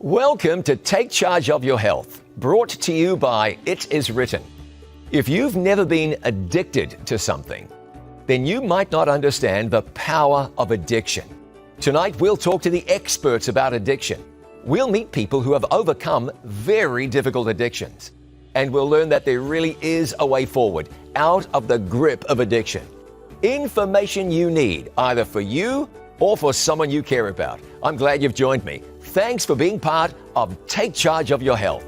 Welcome to Take Charge of Your Health, brought to you by It Is Written. If you've never been addicted to something, then you might not understand the power of addiction. Tonight, we'll talk to the experts about addiction. We'll meet people who have overcome very difficult addictions. And we'll learn that there really is a way forward out of the grip of addiction. Information you need, either for you or for someone you care about. I'm glad you've joined me. Thanks for being part of Take Charge of Your Health.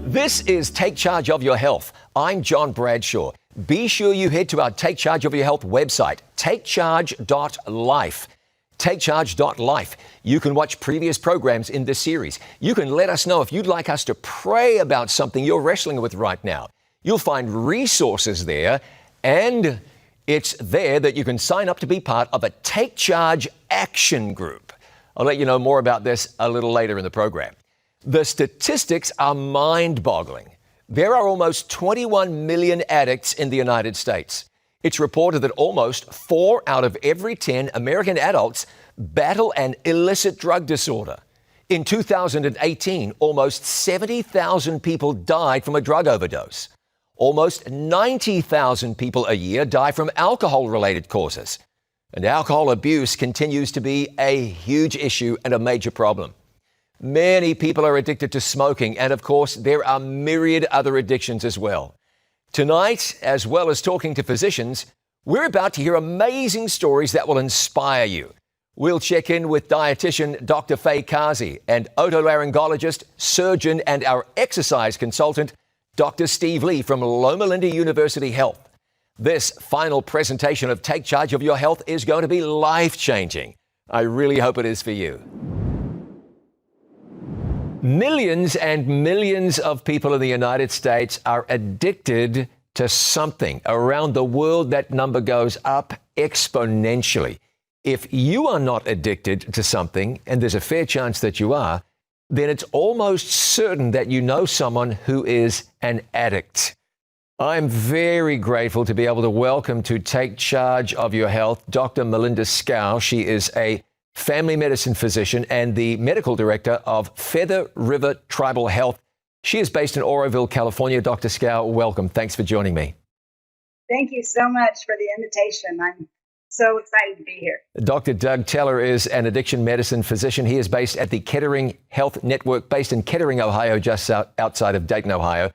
This is Take Charge of Your Health. I'm John Bradshaw. Be sure you head to our Take Charge of Your Health website, takecharge.life. TakeCharge.life. You can watch previous programs in this series. You can let us know if you'd like us to pray about something you're wrestling with right now. You'll find resources there, and it's there that you can sign up to be part of a Take Charge action group. I'll let you know more about this a little later in the program. The statistics are mind-boggling. There are almost 21 million addicts in the United States. It's reported that almost 4 out of every 10 American adults battle an illicit drug disorder. In 2018, almost 70,000 people died from a drug overdose. Almost 90,000 people a year die from alcohol-related causes. And alcohol abuse continues to be a huge issue and a major problem. Many people are addicted to smoking, and of course, there are myriad other addictions as well. Tonight, as well as talking to physicians, We're about to hear amazing stories that will inspire you. We'll check in with dietitian Dr. Faye Kazi and otolaryngologist, surgeon, and our exercise consultant, Dr. Steve Lee from Loma Linda University Health. This final presentation of Take Charge of Your Health is going to be life-changing. I really hope it is for you. Millions and millions of people in the United States are addicted to something. Around the world, that number goes up exponentially. If you are not addicted to something, and there's a fair chance that you are, then it's almost certain that you know someone who is an addict. I'm very grateful to be able to welcome to Take Charge of Your Health, Dr. Melinda Scow. She is a family medicine physician and the medical director of Feather River Tribal Health. She is based in Oroville, California. Dr. Scow, welcome. Thanks for joining me. Thank you so much for the invitation. I'm so excited to be here. Dr. Doug Teller is an addiction medicine physician. He is based at the Kettering Health Network, based in Kettering, Ohio, just outside of Dayton, Ohio.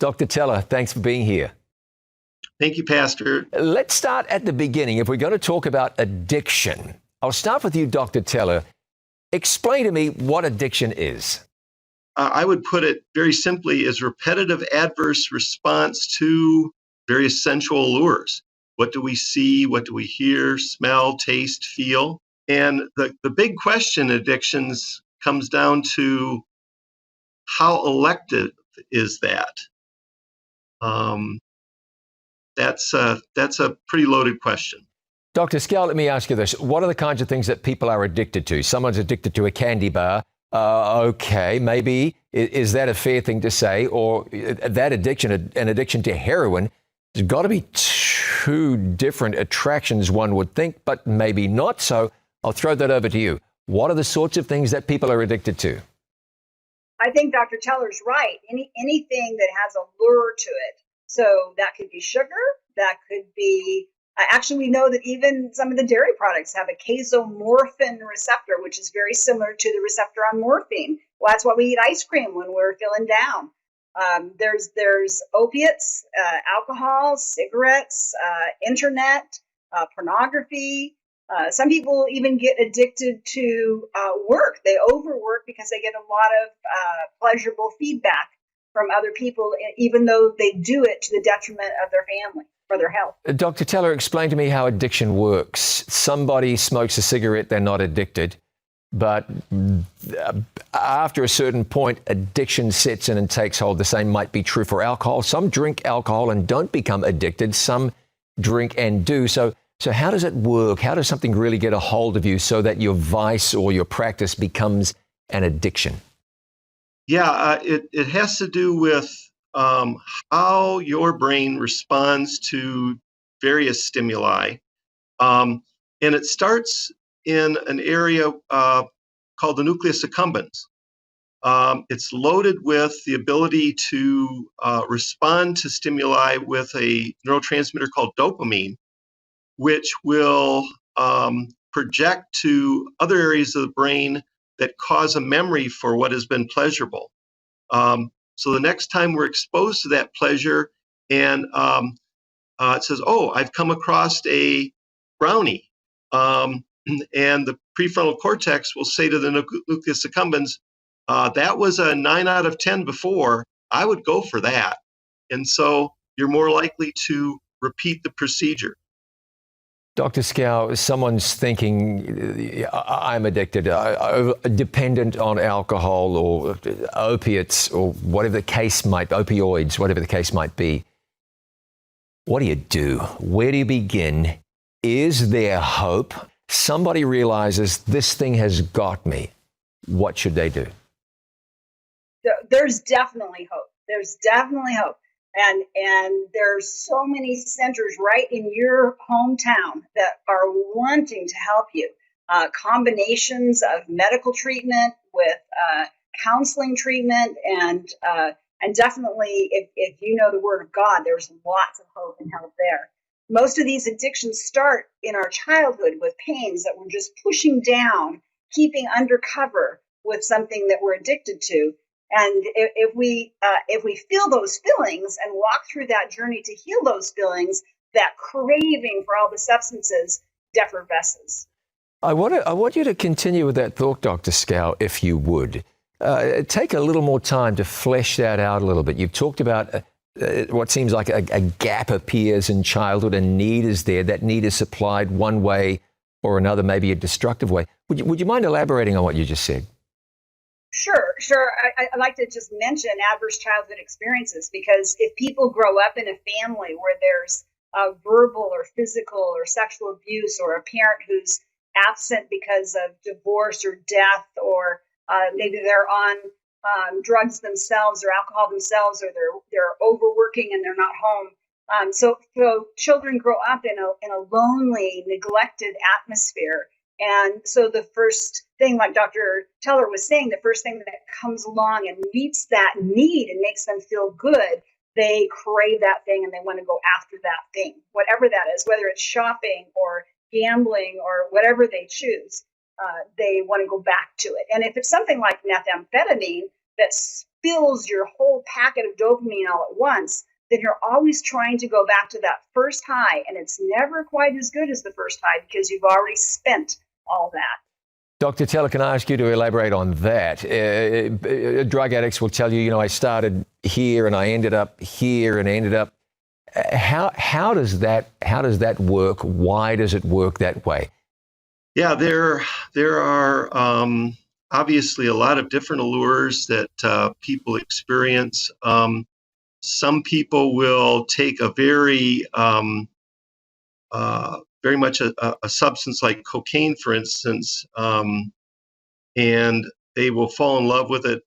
Dr. Teller, thanks for being here. Thank you, Pastor. Let's start at the beginning. If we're going to talk about addiction, I'll start with you, Dr. Teller. Explain to me what addiction is. I would put it very simply as repetitive adverse response to various sensual allures. What do we see? What do we hear, smell, taste, feel? And the big question in addictions comes down to how elective is that? That's a pretty loaded question. Dr. Scow, let me ask you this. What are the kinds of things that people are addicted to? Someone's addicted to a candy bar. Okay, maybe. Is that a fair thing to say? Or that addiction, an addiction to heroin, there's got to be two different attractions, one would think, but maybe not. So I'll throw that over to you. What are the sorts of things that people are addicted to? I think Dr. Teller's right. Anything that has a lure to it. So that could be sugar. That could be, actually, we know that even some of the dairy products have a casomorphin receptor, which is very similar to the receptor on morphine. Well, that's why we eat ice cream when we're feeling down. There's opiates, alcohol, cigarettes, internet, pornography. Some people even get addicted to work. They overwork because they get a lot of pleasurable feedback from other people, even though they do it to the detriment of their family or their health. Dr. Teller, explain to me how addiction works. Somebody smokes a cigarette, they're not addicted. But after a certain point, addiction sets in and takes hold. The same might be true for alcohol. Some drink alcohol and don't become addicted. Some drink and do. So how does it work? How does something really get a hold of you so that your vice or your practice becomes an addiction? Yeah, it has to do with how your brain responds to various stimuli. And it starts in an area called the nucleus accumbens. It's loaded with the ability to respond to stimuli with a neurotransmitter called dopamine, which will project to other areas of the brain that cause a memory for what has been pleasurable. So the next time we're exposed to that pleasure and it says, oh, I've come across a brownie. And the prefrontal cortex will say to the nucleus accumbens, that was a 9 out of 10 before, I would go for that. And so you're more likely to repeat the procedure. Dr. Scow, someone's thinking, I'm addicted, dependent on alcohol or opiates or whatever the case might be, opioids, whatever the case might be. What do you do? Where do you begin? Is there hope? Somebody realizes this thing has got me. What should they do? There's definitely hope. There's definitely hope. And there's so many centers right in your hometown that are wanting to help you. Combinations of medical treatment with counseling treatment, and definitely, if you know the Word of God, there's lots of hope and help there. Most of these addictions start in our childhood with pains that we're just pushing down, keeping undercover with something that we're addicted to. And if we feel those feelings and walk through that journey to heal those feelings, that craving for all the substances defervesces. I want you to continue with that thought, Dr. Scow, if you would. Take a little more time to flesh that out a little bit. You've talked about what seems like a gap appears in childhood, a need is there. That need is supplied one way or another, maybe a destructive way. Would you mind elaborating on what you just said? Sure. I'd like to just mention adverse childhood experiences, because if people grow up in a family where there's verbal or physical or sexual abuse, or a parent who's absent because of divorce or death, or maybe they're on drugs themselves or alcohol themselves, or they're overworking and they're not home. So children grow up in a lonely, neglected atmosphere. And so the first thing, like Dr. Teller was saying, the first thing that comes along and meets that need and makes them feel good, they crave that thing and they want to go after that thing, whatever that is, whether it's shopping or gambling or whatever they choose. They want to go back to it. And if it's something like methamphetamine that spills your whole packet of dopamine all at once, then you're always trying to go back to that first high. And it's never quite as good as the first high because you've already spent all that. Dr. Teller, can I ask you to elaborate on that? Drug addicts will tell you, I started here and I ended up here and I ended up. How does that work? Why does it work that way? Yeah, there are obviously a lot of different allures that people experience. Some people will take a very much a substance like cocaine, for instance, and they will fall in love with it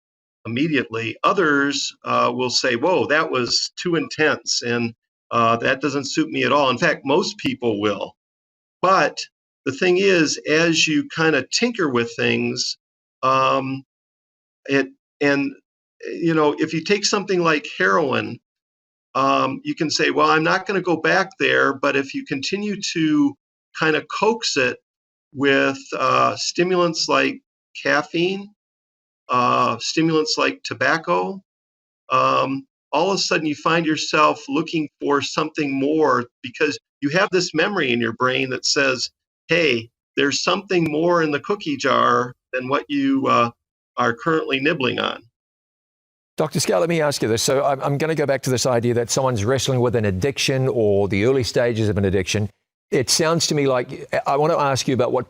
immediately. Others will say, whoa, that was too intense, and that doesn't suit me at all. In fact, most people will. But the thing is, as you kind of tinker with things, if you take something like heroin, you can say, well, I'm not going to go back there. But if you continue to kind of coax it with stimulants like caffeine, stimulants like tobacco, all of a sudden you find yourself looking for something more because you have this memory in your brain that says, hey, there's something more in the cookie jar than what you are currently nibbling on. Dr. Scow, let me ask you this. So I'm going to go back to this idea that someone's wrestling with an addiction or the early stages of an addiction. It sounds to me like I want to ask you about what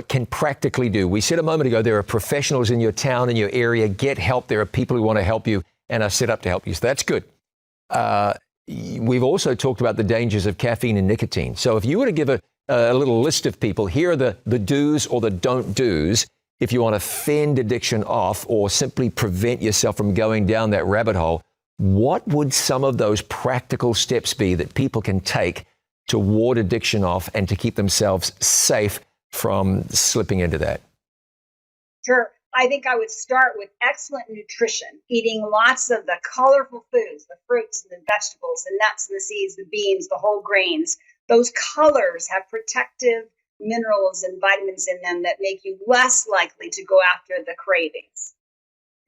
can practically do. We said a moment ago, there are professionals in your town, in your area. Get help. There are people who want to help you and are set up to help you. So that's good. We've also talked about the dangers of caffeine and nicotine. So if you were to give a little list of people, here are the do's or the don't do's if you want to fend addiction off or simply prevent yourself from going down that rabbit hole, what would some of those practical steps be that people can take to ward addiction off and to keep themselves safe from slipping into that? Sure. I think I would start with excellent nutrition, eating lots of the colorful foods, the fruits and the vegetables, the nuts and the seeds, the beans, the whole grains. Those colors have protective minerals and vitamins in them that make you less likely to go after the cravings.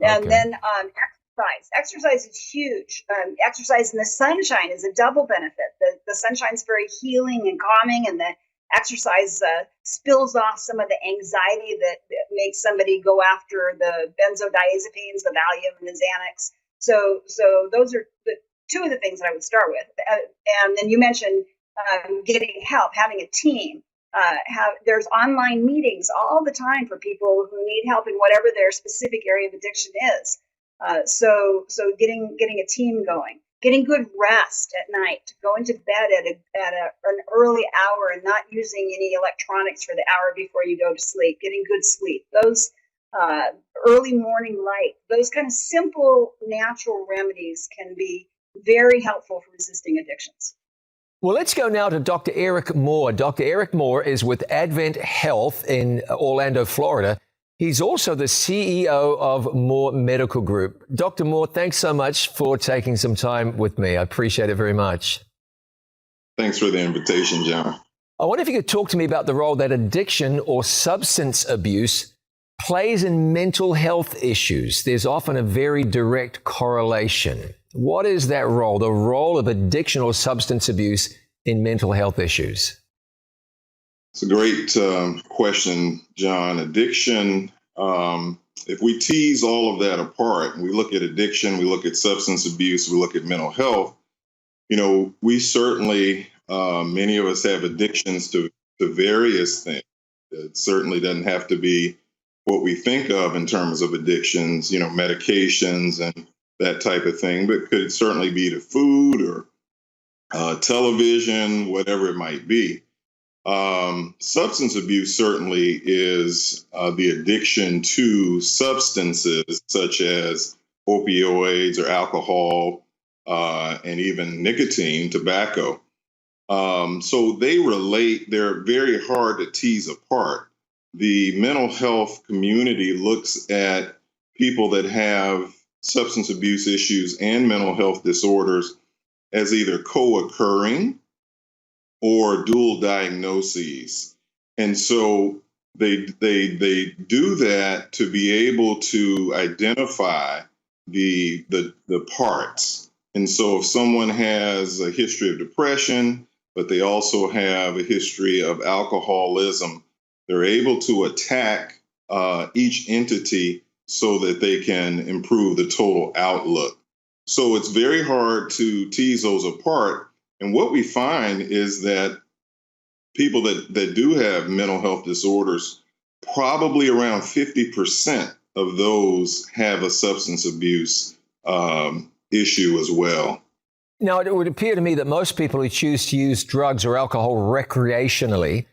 And then exercise. Exercise is huge. Exercise in the sunshine is a double benefit. The sunshine is very healing and calming, and the exercise spills off some of the anxiety that makes somebody go after the benzodiazepines, the Valium and the Xanax. So those are the two of the things that I would start with. And then you mentioned getting help, having a team. There's online meetings all the time for people who need help in whatever their specific area of addiction is. So getting a team going, getting good rest at night, going to bed at an early hour and not using any electronics for the hour before you go to sleep, getting good sleep. Those early morning light, those kind of simple natural remedies can be very helpful for resisting addictions. Well, let's go now to Dr. Eric Moore. Dr. Eric Moore is with Advent Health in Orlando, Florida. He's also the CEO of Moore Medical Group. Dr. Moore, thanks so much for taking some time with me. I appreciate it very much. Thanks for the invitation, John. I wonder if you could talk to me about the role that addiction or substance abuse plays in mental health issues. There's often a very direct correlation. What is that role, the role of addiction or substance abuse in mental health issues? It's a great question, John. Addiction, if we tease all of that apart and we look at addiction, we look at substance abuse, we look at mental health, we certainly, many of us have addictions to various things. It certainly doesn't have to be what we think of in terms of addictions, medications and that type of thing, but could certainly be to food or television, whatever it might be. Substance abuse certainly is the addiction to substances such as opioids or alcohol and even nicotine, tobacco. So they relate, they're very hard to tease apart. The mental health community looks at people that have substance abuse issues and mental health disorders as either co-occurring or dual diagnoses. And so they do that to be able to identify the parts. And so if someone has a history of depression, but they also have a history of alcoholism, they're able to attack each entity so that they can improve the total outlook. So it's very hard to tease those apart. And what we find is that people that do have mental health disorders, probably around 50% of those have a substance abuse issue as well. Now, it would appear to me that most people who choose to use drugs or alcohol recreationally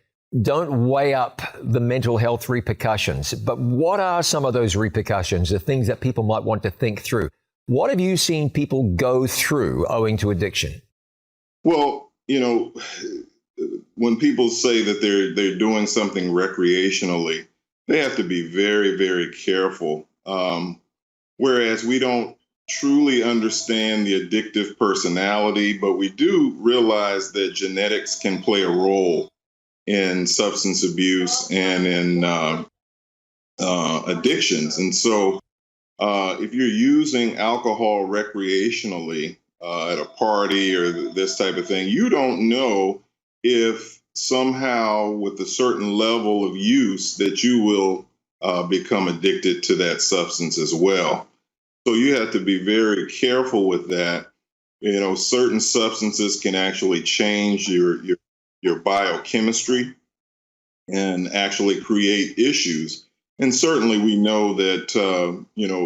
don't weigh up the mental health repercussions. But what are some of those repercussions, the things that people might want to think through? What have you seen people go through owing to addiction? Well, when people say that they're doing something recreationally, they have to be very, very careful. Whereas we don't truly understand the addictive personality, but we do realize that genetics can play a role in substance abuse and in addictions. And so if you're using alcohol recreationally at a party or this type of thing, you don't know if somehow with a certain level of use that you will become addicted to that substance as well. So you have to be very careful with that. Certain substances can actually change your biochemistry and actually create issues. And certainly we know that,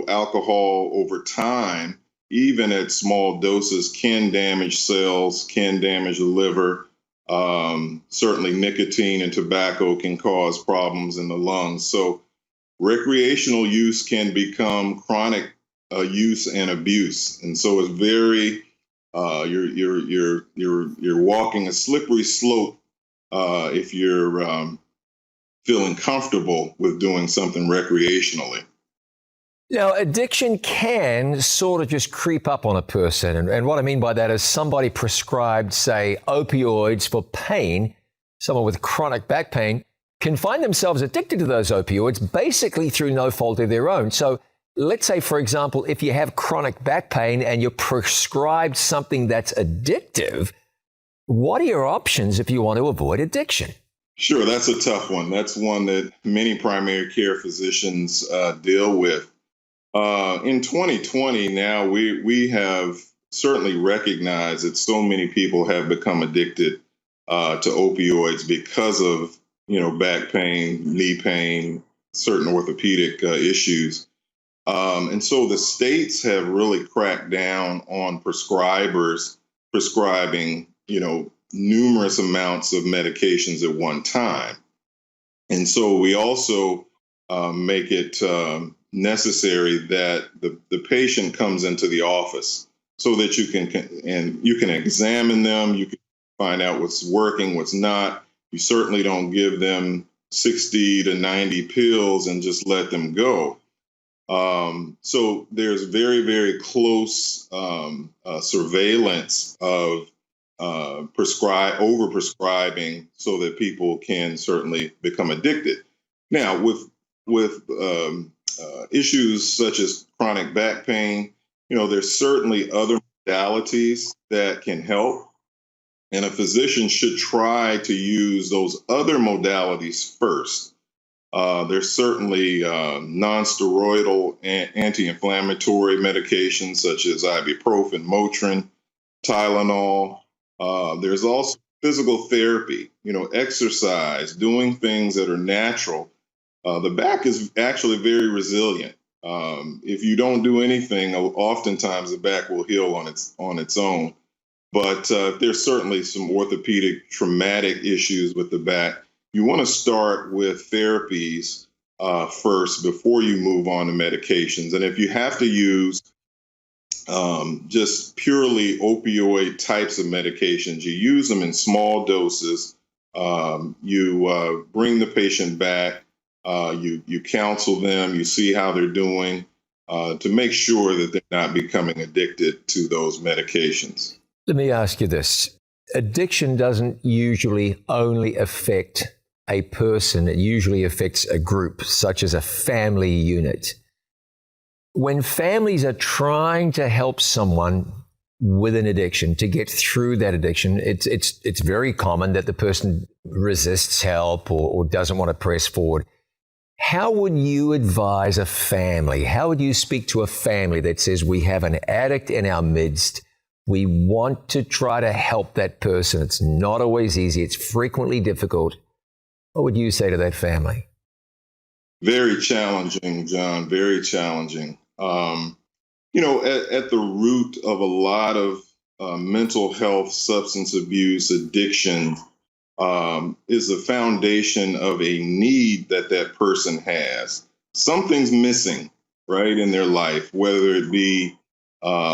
alcohol over time, even at small doses, can damage cells, can damage the liver. Certainly nicotine and tobacco can cause problems in the lungs. So recreational use can become chronic use and abuse. And so it's very, you're walking a slippery slope if you're feeling comfortable with doing something recreationally. Now, addiction can sort of just creep up on a person. And what I mean by that is somebody prescribed, say, opioids for pain, someone with chronic back pain, can find themselves addicted to those opioids basically through no fault of their own. So let's say, for example, if you have chronic back pain and you're prescribed something that's addictive, what are your options if you want to avoid addiction? Sure, that's a tough one. That's one that many primary care physicians deal with. In 2020, now we have certainly recognized that so many people have become addicted to opioids because of back pain, knee pain, certain orthopedic issues. And so the states have really cracked down on prescribers prescribing, numerous amounts of medications at one time. And so we also make it necessary that the patient comes into the office so that you can examine them, you can find out what's working, what's not. You certainly don't give them 60 to 90 pills and just let them go. So there's very, very close surveillance of overprescribing so that people can certainly become addicted. Now, with issues such as chronic back pain, there's certainly other modalities that can help. And a physician should try to use those other modalities first. There's certainly non-steroidal anti-inflammatory medications such as ibuprofen, Motrin, Tylenol. There's also physical therapy, exercise, doing things that are natural. The back is actually very resilient. If you don't do anything, oftentimes the back will heal on its own. But there's certainly some orthopedic traumatic issues with the back. You want to start with therapies first before you move on to medications. And if you have to use just purely opioid types of medications, you use them in small doses. You bring the patient back. You counsel them. You see how they're doing to make sure that they're not becoming addicted to those medications. Let me ask you this. Addiction doesn't usually only affect a person. It usually affects a group, such as a family unit. When families are trying to help someone with an addiction to get through that addiction, it's very common that the person resists help or doesn't want to press forward. How would you advise a family? How would you speak to a family that says we have an addict in our midst? We want to try to help that person. It's not always easy. It's frequently difficult. What would you say to that family? Very challenging, John, very challenging. At the root of a lot of mental health, substance abuse, addiction is the foundation of a need that person has. Something's missing, right, in their life, whether it be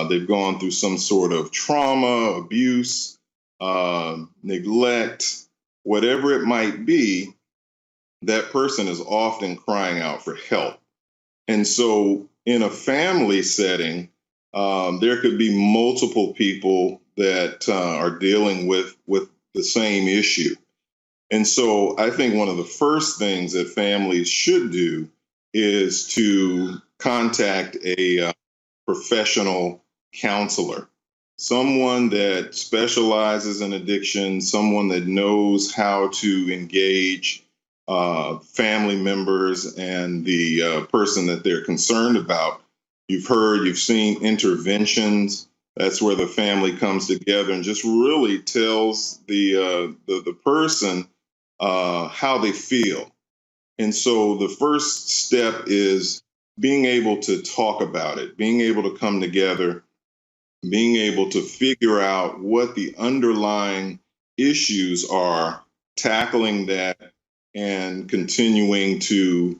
they've gone through some sort of trauma, abuse, neglect, whatever it might be, that person is often crying out for help. And so in a family setting, there could be multiple people that are dealing with the same issue. And so I think one of the first things that families should do is to contact a professional counselor, someone that specializes in addiction, someone that knows how to engage family members and the person that they're concerned about. You've seen interventions. That's where the family comes together and just really tells the person how they feel. And so the first step is being able to talk about it, being able to come together, being able to figure out what the underlying issues are, tackling that, and continuing to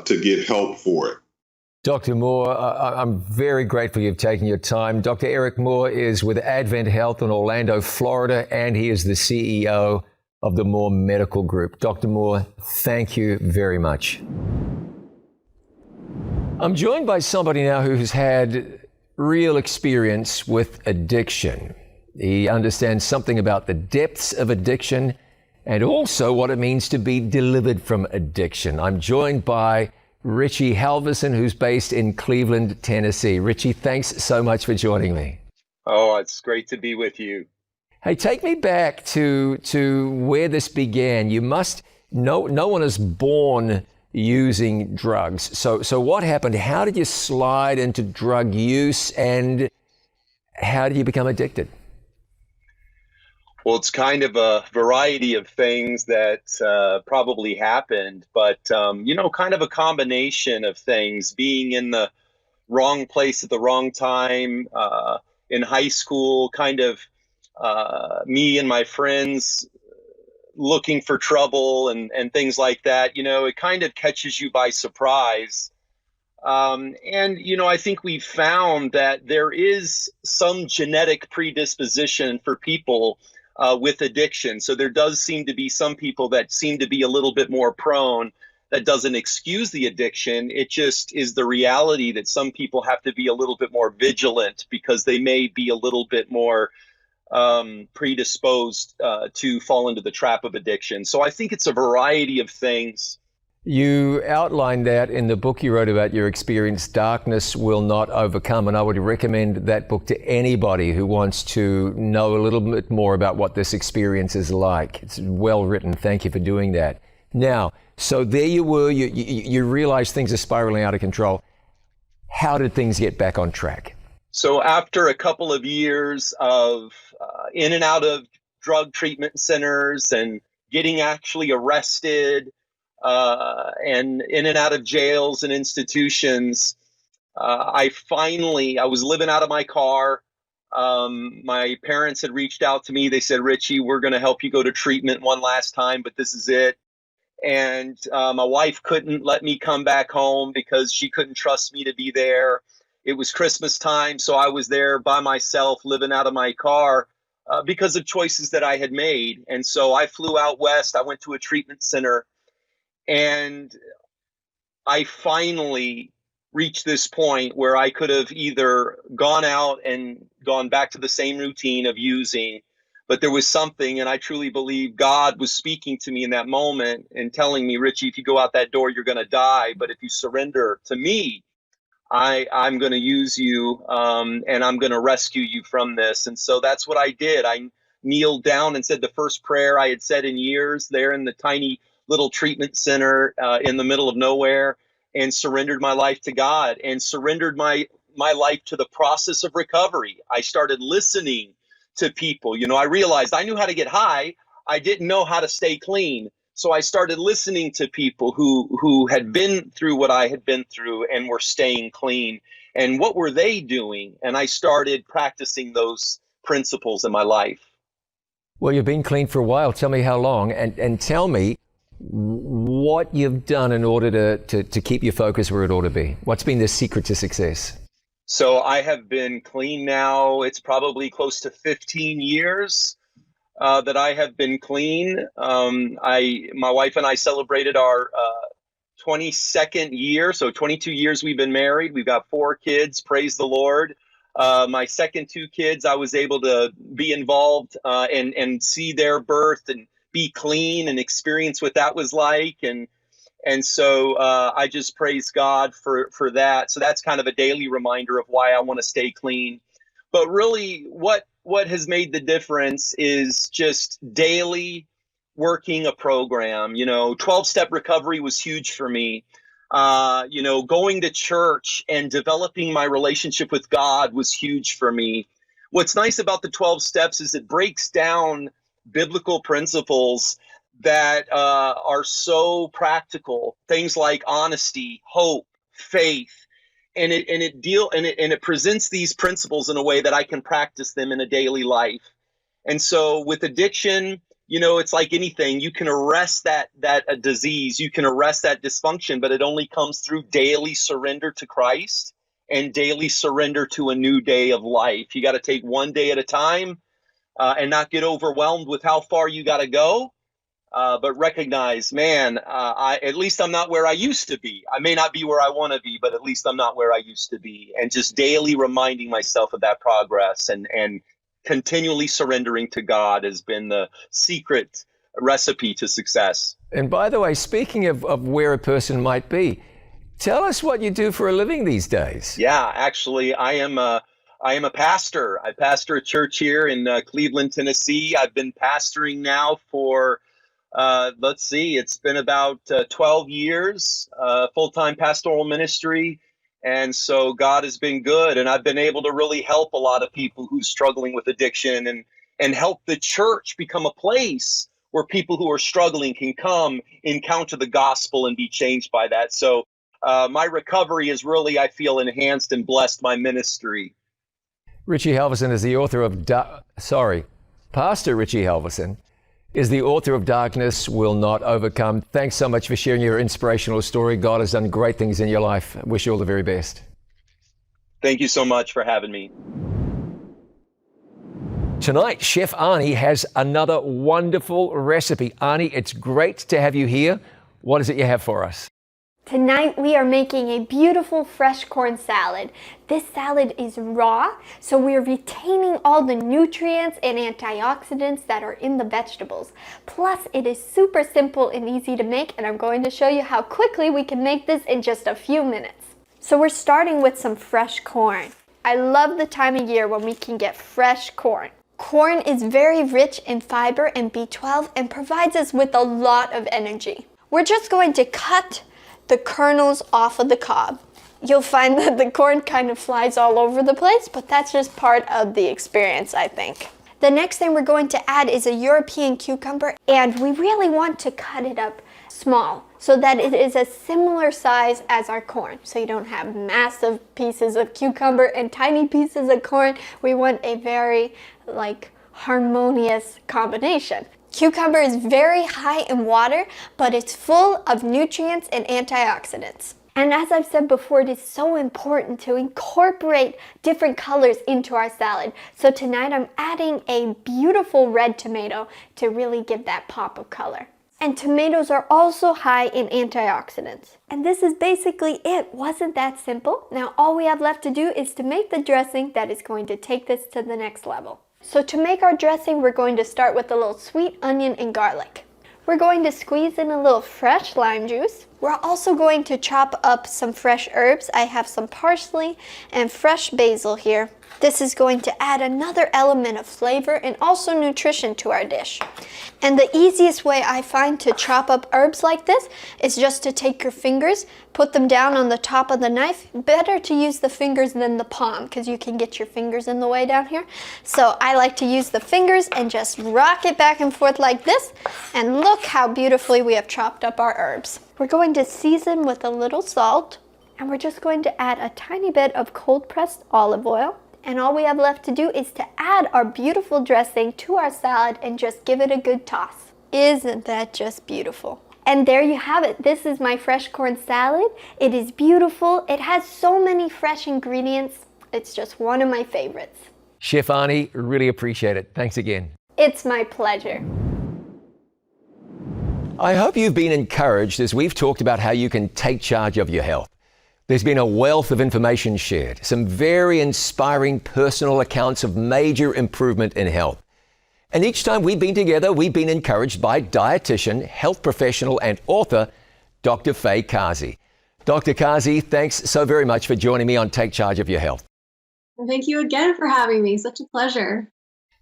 get help for it. Dr. Moore, I'm very grateful you've taken your time. Dr. Eric Moore is with Advent Health in Orlando, Florida, and he is the CEO of the Moore Medical Group. Dr. Moore, thank you very much. I'm joined by somebody now who's had real experience with addiction. He understands something about the depths of addiction and also what it means to be delivered from addiction. I'm joined by Richie Halverson, who's based in Cleveland, Tennessee. Richie, thanks so much for joining me. Oh, it's great to be with you. Hey, take me back to where this began. No one is born using drugs. So what happened? How did you slide into drug use, and how did you become addicted? Well, it's kind of a variety of things that probably happened, but, kind of a combination of things. Being in the wrong place at the wrong time, in high school, kind of me and my friends looking for trouble and things like that. It kind of catches you by surprise. I think we've found that there is some genetic predisposition for people with addiction. So there does seem to be some people that seem to be a little bit more prone. That doesn't excuse the addiction. It just is the reality that some people have to be a little bit more vigilant because they may be a little bit more predisposed to fall into the trap of addiction. So I think it's a variety of things. You outlined that in the book you wrote about your experience, Darkness Will Not Overcome, and I would recommend that book to anybody who wants to know a little bit more about what this experience is like. It's well written. Thank you for doing that. Now, so there you were, you realized things are spiraling out of control. How did things get back on track? So after a couple of years of in and out of drug treatment centers and getting actually arrested, and in and out of jails and institutions, I was living out of my car. My parents had reached out to me. They said, Richie, we're going to help you go to treatment one last time, but this is it. And my wife couldn't let me come back home because she couldn't trust me to be there. It was Christmas time, so I was there by myself, living out of my car because of choices that I had made. And so I flew out west. I went to a treatment center. And I finally reached this point where I could have either gone out and gone back to the same routine of using, but there was something, and I truly believe God was speaking to me in that moment and telling me, Richie, if you go out that door, you're going to die. But if you surrender to me, I'm going to use you, and I'm going to rescue you from this. And so that's what I did. I kneeled down and said the first prayer I had said in years there in the tiny little treatment center in the middle of nowhere, and surrendered my life to God and surrendered my life to the process of recovery. I started listening to people. I realized I knew how to get high. I didn't know how to stay clean. So I started listening to people who had been through what I had been through and were staying clean. And what were they doing? And I started practicing those principles in my life. Well, you've been clean for a while. Tell me how long, and tell me what you've done in order to keep your focus where it ought to be. What's been the secret to success? So I have been clean now. It's probably close to 15 years that I have been clean. My wife and I celebrated our 22nd year. So 22 years we've been married. We've got 4 kids. Praise the Lord. My second 2 kids, I was able to be involved and see their birth and be clean and experience what that was like. And so I just praise God for that. So that's kind of a daily reminder of why I want to stay clean. But really what has made the difference is just daily working a program. 12-step recovery was huge for me. Going to church and developing my relationship with God was huge for me. What's nice about the 12 steps is it breaks down biblical principles that are so practical, things like honesty, hope, faith, and it presents these principles in a way that I can practice them in a daily life. And so with addiction, it's like anything. You can arrest that disease, you can arrest that dysfunction, but it only comes through daily surrender to Christ and daily surrender to a new day of life. You got to take one day at a time. And not get overwhelmed with how far you got to go, but recognize, man, at least I'm not where I used to be. I may not be where I want to be, but at least I'm not where I used to be. And just daily reminding myself of that progress and continually surrendering to God has been the secret recipe to success. And by the way, speaking of where a person might be, tell us what you do for a living these days. Yeah, actually, I am a pastor. I pastor a church here in Cleveland, Tennessee. I've been pastoring now for, it's been about 12 years, full-time pastoral ministry. And so God has been good. And I've been able to really help a lot of people who's struggling with addiction and help the church become a place where people who are struggling can come, encounter the gospel, and be changed by that. So my recovery is really, I feel, enhanced and blessed my ministry. Richie Halverson is the author of Pastor Richie Halverson is the author of Darkness Will Not Overcome. Thanks so much for sharing your inspirational story. God has done great things in your life. I wish you all the very best. Thank you so much for having me. Tonight, Chef Arnie has another wonderful recipe. Arnie, it's great to have you here. What is it you have for us? Tonight we are making a beautiful fresh corn salad. This salad is raw, so we are retaining all the nutrients and antioxidants that are in the vegetables. Plus, it is super simple and easy to make, and I'm going to show you how quickly we can make this in just a few minutes. So we're starting with some fresh corn. I love the time of year when we can get fresh corn. Corn is very rich in fiber and B12 and provides us with a lot of energy. We're just going to cut the kernels off of the cob. You'll find that the corn kind of flies all over the place, but that's just part of the experience, I think. The next thing we're going to add is a European cucumber, and we really want to cut it up small so that it is a similar size as our corn. So you don't have massive pieces of cucumber and tiny pieces of corn. We want a very harmonious combination. Cucumber is very high in water, but it's full of nutrients and antioxidants. And as I've said before, it is so important to incorporate different colors into our salad. So tonight I'm adding a beautiful red tomato to really give that pop of color. And tomatoes are also high in antioxidants. And this is basically it. Wasn't that simple? Now all we have left to do is to make the dressing that is going to take this to the next level. So to make our dressing, we're going to start with a little sweet onion and garlic. We're going to squeeze in a little fresh lime juice. We're also going to chop up some fresh herbs. I have some parsley and fresh basil here. This is going to add another element of flavor and also nutrition to our dish. And the easiest way I find to chop up herbs like this is just to take your fingers, put them down on the top of the knife. Better to use the fingers than the palm because you can get your fingers in the way down here. So I like to use the fingers and just rock it back and forth like this. And look how beautifully we have chopped up our herbs. We're going to season with a little salt, and we're just going to add a tiny bit of cold pressed olive oil. And all we have left to do is to add our beautiful dressing to our salad and just give it a good toss. Isn't that just beautiful? And there you have it. This is my fresh corn salad. It is beautiful. It has so many fresh ingredients. It's just one of my favorites. Chef Arnie, really appreciate it. Thanks again. It's my pleasure. I hope you've been encouraged as we've talked about how you can take charge of your health. There's been a wealth of information shared, some very inspiring personal accounts of major improvement in health. And each time we've been together, we've been encouraged by dietitian, health professional, and author, Dr. Faye Kazi. Dr. Kazi, thanks so very much for joining me on Take Charge of Your Health. Well, thank you again for having me. Such a pleasure.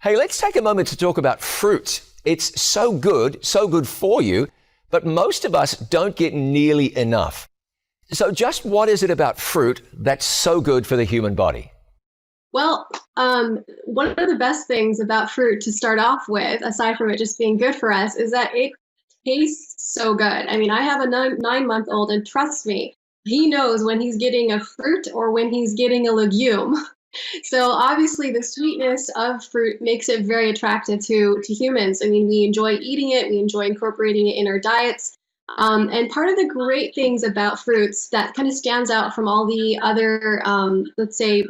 Hey, let's take a moment to talk about fruit. It's so good for you, but most of us don't get nearly enough. So just what is it about fruit that's so good for the human body? Well, one of the best things about fruit to start off with, aside from it just being good for us, is that it tastes so good. I mean, I have a 9-month-old, and trust me, he knows when he's getting a fruit or when he's getting a legume. So obviously the sweetness of fruit makes it very attractive to humans. I mean, we enjoy eating it, we enjoy incorporating it in our diets. And part of the great things about fruits that kind of stands out from all the other, let's say,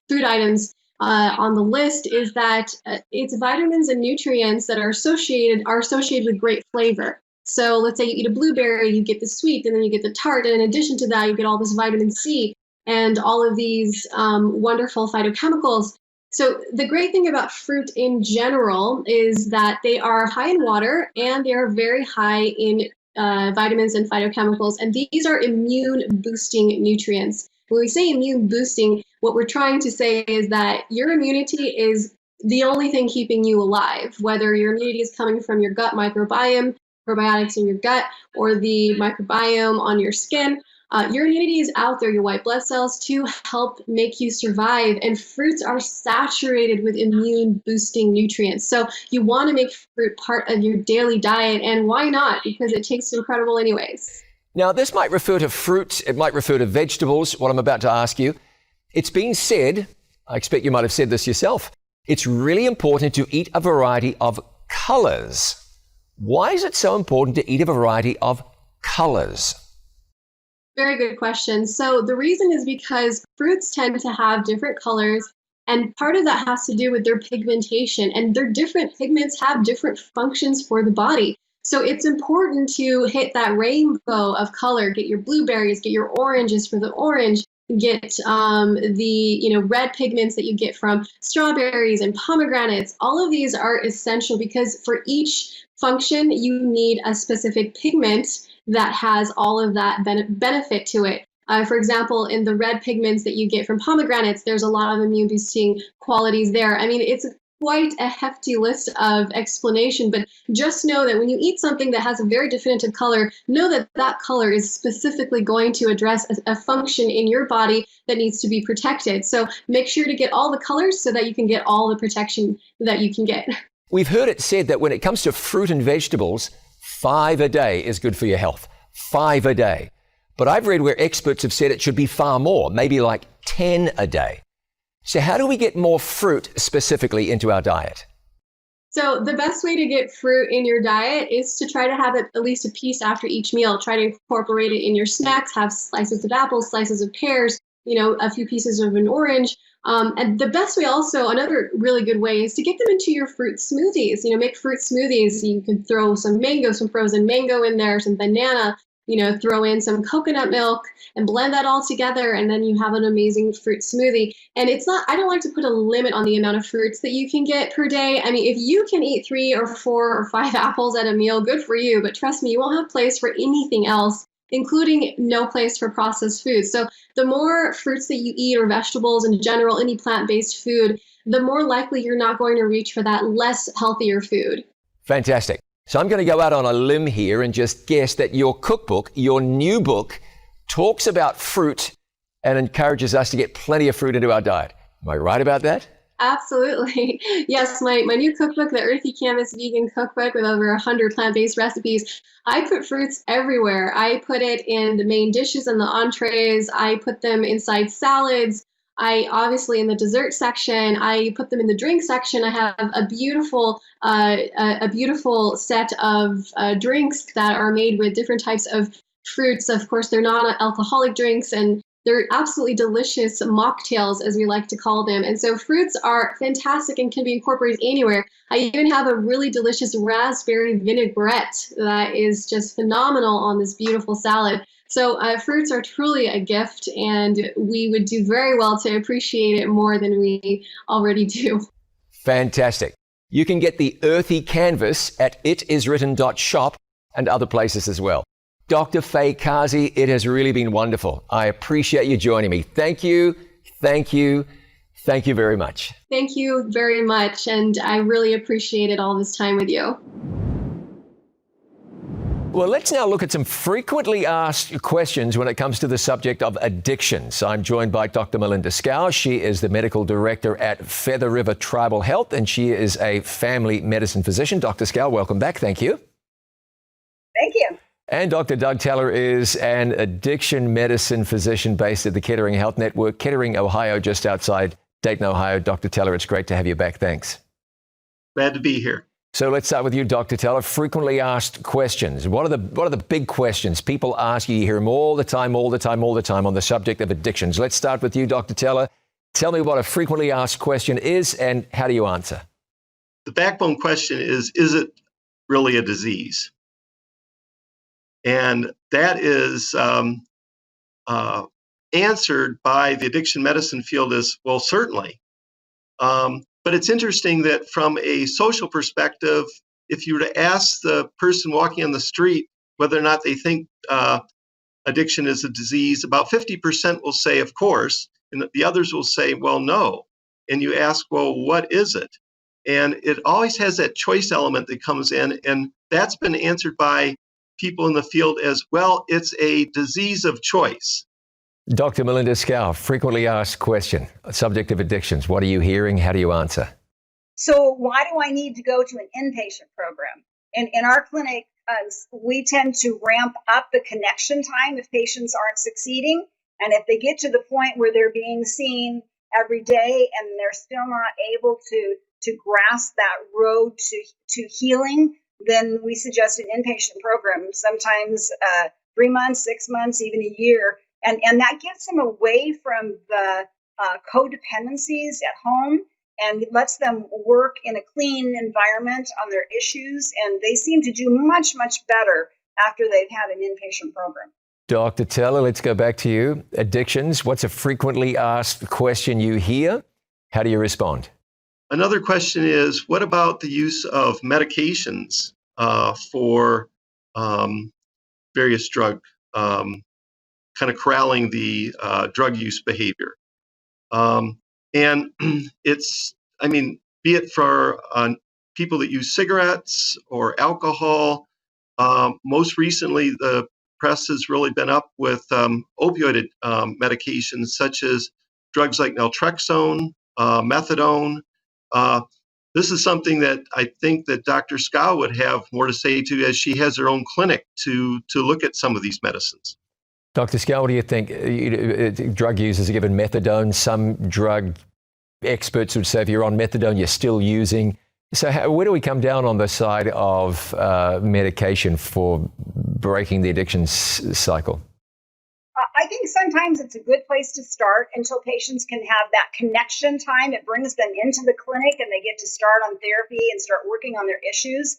food items on the list is that it's vitamins and nutrients that are associated with great flavor. So let's say you eat a blueberry, you get the sweet, and then you get the tart, and in addition to that, you get all this vitamin C and all of these wonderful phytochemicals. So the great thing about fruit in general is that they are high in water and they are very high in vitamins and phytochemicals, and these are immune boosting nutrients. When we say immune boosting, what we're trying to say is that your immunity is the only thing keeping you alive, whether your immunity is coming from your gut microbiome, probiotics in your gut, or the microbiome on your skin. Your immunity is out there, your white blood cells, to help make you survive. And fruits are saturated with immune boosting nutrients. So you want to make fruit part of your daily diet. And why not? Because it tastes incredible anyways. Now, this might refer to fruits. It might refer to vegetables, what I'm about to ask you. It's been said, I expect you might have said this yourself, it's really important to eat a variety of colors. Why is it so important to eat a variety of colors? Very good question. So the reason is because fruits tend to have different colors, and part of that has to do with their pigmentation, and their different pigments have different functions for the body. So it's important to hit that rainbow of color, get your blueberries, get your oranges for the orange, get the red pigments that you get from strawberries and pomegranates. All of these are essential because for each function, you need a specific pigment that has all of that benefit to it. For example, in the red pigments that you get from pomegranates, there's a lot of immune boosting qualities there. I mean, it's quite a hefty list of explanation, but just know that when you eat something that has a very definitive color, know that that color is specifically going to address a function in your body that needs to be protected. So make sure to get all the colors so that you can get all the protection that you can get. We've heard it said that when it comes to fruit and vegetables, 5 a day is good for your health. 5 a day. But I've read where experts have said it should be far more, maybe like 10 a day. So how do we get more fruit specifically into our diet? So the best way to get fruit in your diet is to try to have it at least a piece after each meal. Try to incorporate it in your snacks, have slices of apples, slices of pears, a few pieces of an orange. And the best way also, another really good way is to get them into your fruit smoothies. Make fruit smoothies. You can throw some mango, some frozen mango in there, some banana, throw in some coconut milk and blend that all together. And then you have an amazing fruit smoothie. And I don't like to put a limit on the amount of fruits that you can get per day. I mean, if you can eat 3 or 4 or 5 apples at a meal, good for you. But trust me, you won't have place for anything else, including no place for processed foods. So the more fruits that you eat or vegetables in general, any plant-based food, the more likely you're not going to reach for that less healthier food. Fantastic. So I'm going to go out on a limb here and just guess that your cookbook, your new book, talks about fruit and encourages us to get plenty of fruit into our diet. Am I right about that? Absolutely. Yes, my new cookbook, the Earthy Canvas Vegan Cookbook with over 100 plant-based recipes, I put fruits everywhere. I put it in the main dishes and the entrees. I put them inside salads. I obviously in the dessert section, I put them in the drink section. I have a beautiful set of drinks that are made with different types of fruits. Of course, they're non-alcoholic drinks, and they're absolutely delicious mocktails, as we like to call them. And so fruits are fantastic and can be incorporated anywhere. I even have a really delicious raspberry vinaigrette that is just phenomenal on this beautiful salad. So fruits are truly a gift, and we would do very well to appreciate it more than we already do. Fantastic. You can get the Earthy Canvas at itiswritten.shop and other places as well. Dr. Faye Kazi, it has really been wonderful. I appreciate you joining me. Thank you. Thank you. Thank you very much. Thank you very much. And I really appreciated all this time with you. Well, let's now look at some frequently asked questions when it comes to the subject of addictions. I'm joined by Dr. Melinda Scow. She is the medical director at Feather River Tribal Health, and she is a family medicine physician. Dr. Scow, welcome back. Thank you. Thank you. And Dr. Doug Teller is an addiction medicine physician based at the Kettering Health Network, Kettering, Ohio, just outside Dayton, Ohio. Dr. Teller, it's great to have you back. Thanks. Glad to be here. So let's start with you, Dr. Teller. Frequently asked questions. What are the big questions people ask you? You hear them all the time on the subject of addictions. Let's start with you, Dr. Teller. Tell me what a frequently asked question is and how do you answer? The backbone question is it really a disease? And that is answered by the addiction medicine field as, well, certainly. But it's interesting that from a social perspective, if you were to ask the person walking on the street whether or not they think addiction is a disease, about 50% will say, of course, and the others will say, well, no. And you ask, well, what is it? And it always has that choice element that comes in, and that's been answered by people in the field as, well, it's a disease of choice. Dr. Melinda Scow, frequently asked question, subject of addictions. What are you hearing? How do you answer? So why do I need to go to an inpatient program? In our clinic, we tend to ramp up the connection time if patients aren't succeeding. And if they get to the point where they're being seen every day and they're still not able to grasp that road to healing, then we suggest an inpatient program, sometimes 3 months, 6 months, even a year. And that gets them away from the codependencies at home and lets them work in a clean environment on their issues. And they seem to do much, much better after they've had an inpatient program. Dr. Teller, let's go back to you. Addictions, what's a frequently asked question you hear? How do you respond? Another question is, what about the use of medications for various drug, kind of corralling the drug use behavior? And it's, I mean, be it for people that use cigarettes or alcohol. Most recently, the press has really been up with opioid medications such as drugs like naltrexone, methadone. This is something that I think that Dr. Scow would have more to say to, as she has her own clinic to look at some of these medicines. Dr. Scow, what do you think? Drug users are given methadone. Some drug experts would say if you're on methadone, you're still using. So where do we come down on the side of medication for breaking the addiction cycle? I think sometimes it's a good place to start until patients can have that connection time. It brings them into the clinic and they get to start on therapy and start working on their issues.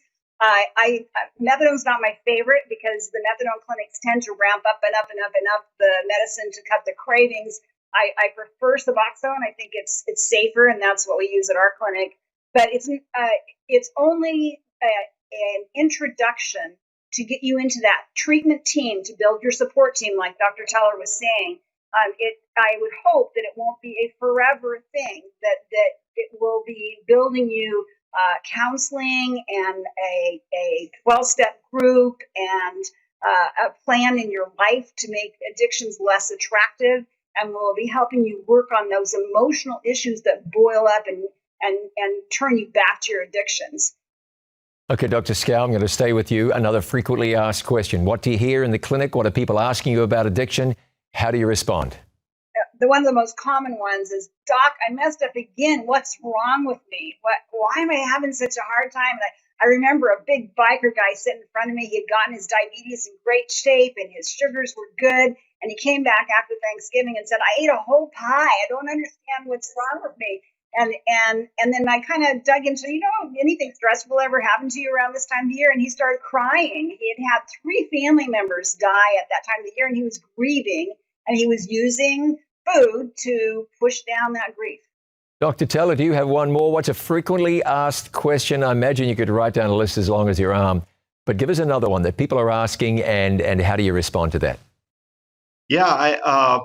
Methadone's not my favorite because the methadone clinics tend to ramp up and up and up and up the medicine to cut the cravings. I prefer Suboxone. I think it's safer, and that's what we use at our clinic. But it's only an introduction to get you into that treatment team, to build your support team, like Dr. Teller was saying. I would hope that it won't be a forever thing, that it will be building you counseling and a 12-step group and a plan in your life to make addictions less attractive, and will be helping you work on those emotional issues that boil up and turn you back to your addictions. Okay, Dr. Scow, I'm going to stay with you. Another frequently asked question. What do you hear in the clinic? What are people asking you about addiction? How do you respond? One of the most common ones is, Doc, I messed up again. What's wrong with me? Why am I having such a hard time? And I remember a big biker guy sitting in front of me. He had gotten his diabetes in great shape and his sugars were good. And he came back after Thanksgiving and said, I ate a whole pie. I don't understand what's wrong with me. And then I kind of dug into, anything stressful ever happened to you around this time of year? And he started crying. He had 3 family members die at that time of the year, and he was grieving, and he was using food to push down that grief. Dr. Teller, do you have one more? What's a frequently asked question? I imagine you could write down a list as long as your arm, but give us another one that people are asking, and how do you respond to that? Yeah,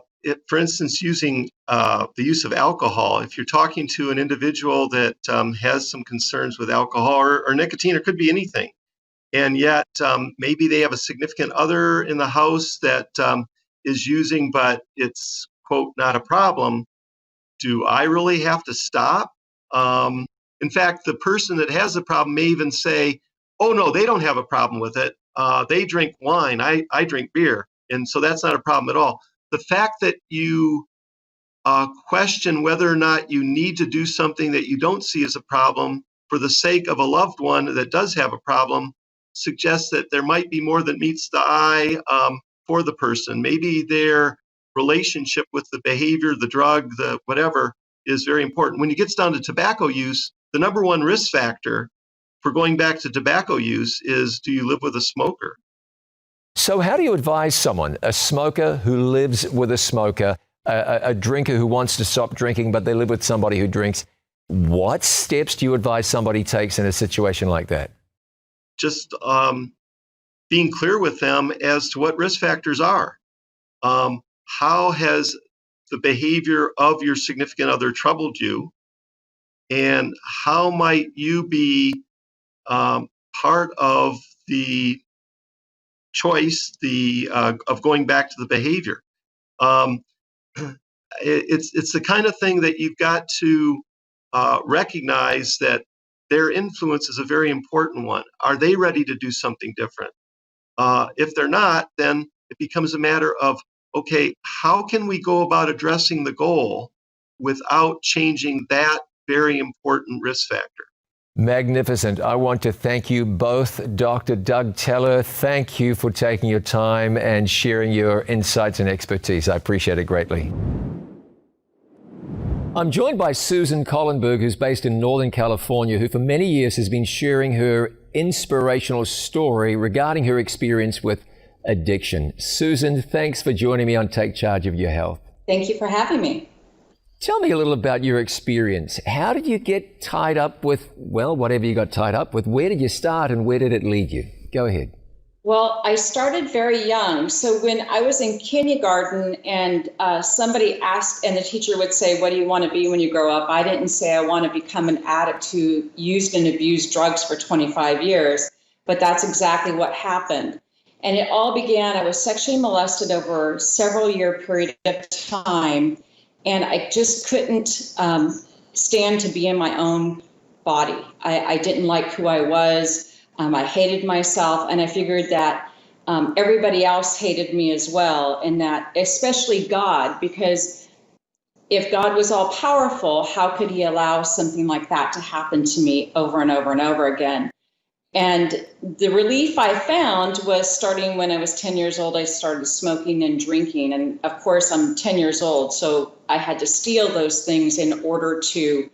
for instance, using the use of alcohol. If you're talking to an individual that has some concerns with alcohol or nicotine, or could be anything, and yet maybe they have a significant other in the house that is using, but it's, quote, not a problem. Do I really have to stop? In fact, the person that has the problem may even say, oh, no, they don't have a problem with it. They drink wine. I drink beer. And so that's not a problem at all. The fact that you question whether or not you need to do something that you don't see as a problem for the sake of a loved one that does have a problem suggests that there might be more than meets the eye for the person. Maybe their relationship with the behavior, the drug, the whatever is very important. When it gets down to tobacco use, the number one risk factor for going back to tobacco use is, do you live with a smoker? So how do you advise someone, a smoker who lives with a smoker, a drinker who wants to stop drinking, but they live with somebody who drinks? What steps do you advise somebody takes in a situation like that? Just being clear with them as to what risk factors are. How has the behavior of your significant other troubled you? And how might you be part of the choice of going back to the behavior? It's the kind of thing that you've got to recognize that their influence is a very important one. Are they ready to do something different? If they're not, then it becomes a matter of, okay, how can we go about addressing the goal without changing that very important risk factor? Magnificent. I want to thank you both, Dr. Doug Teller. Thank you for taking your time and sharing your insights and expertise. I appreciate it greatly. I'm joined by Susan Collenberg, who's based in Northern California, who for many years has been sharing her inspirational story regarding her experience with addiction. Susan, thanks for joining me on Take Charge of Your Health. Thank you for having me. Tell me a little about your experience. How did you get tied up with, well, whatever you got tied up with? Where did you start and where did it lead you? Go ahead. Well, I started very young. So when I was in kindergarten and somebody asked, and the teacher would say, what do you want to be when you grow up? I didn't say I want to become an addict who used and abused drugs for 25 years, but that's exactly what happened. And it all began, I was sexually molested over a several year period of time, and I just couldn't stand to be in my own body. I didn't like who I was. I hated myself, and I figured that everybody else hated me as well, and that especially God, because if God was all powerful, how could he allow something like that to happen to me over and over and over again? And the relief I found was starting when I was 10 years old, I started smoking and drinking. And of course, I'm 10 years old, so I had to steal those things in order to